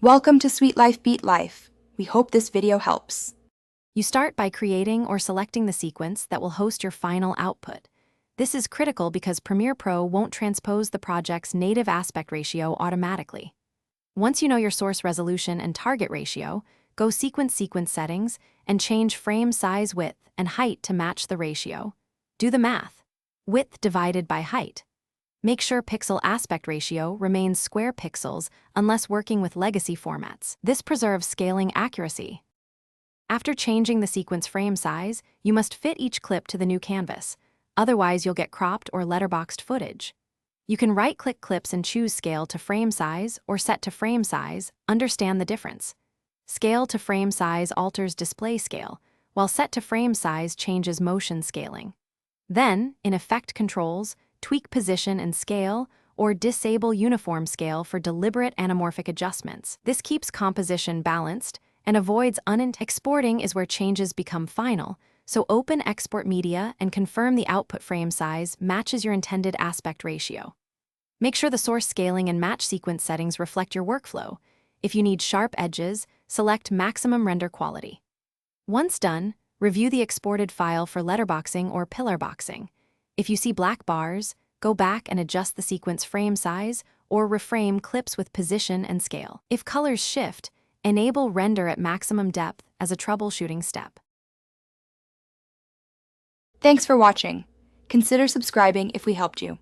Welcome to Sweet Life Beat Life. We hope this video helps. You start by creating or selecting the sequence that will host your final output. This is critical because Premiere Pro won't transpose the project's native aspect ratio automatically. Once you know your source resolution and target ratio, go sequence settings and change frame size, width, and height to match the ratio. Do the math. Width divided by height. Make sure pixel aspect ratio remains square pixels unless working with legacy formats. This preserves scaling accuracy. After changing the sequence frame size, you must fit each clip to the new canvas. Otherwise, you'll get cropped or letterboxed footage. You can right-click clips and choose Scale to Frame Size or Set to Frame Size. Understand the difference. Scale to Frame Size alters display scale, while Set to Frame Size changes motion scaling. Then, in Effect Controls, tweak position and scale, or disable uniform scale for deliberate anamorphic adjustments. This keeps composition balanced and avoids exporting is where changes become final, so open Export Media and confirm the output frame size matches your intended aspect ratio. Make sure the source scaling and match sequence settings reflect your workflow. If you need sharp edges, select Maximum Render Quality. Once done, review the exported file for letterboxing or pillar boxing. If you see black bars, go back and adjust the sequence frame size or reframe clips with position and scale. If colors shift, enable render at maximum depth as a troubleshooting step. Thanks for watching. Consider subscribing if we helped you.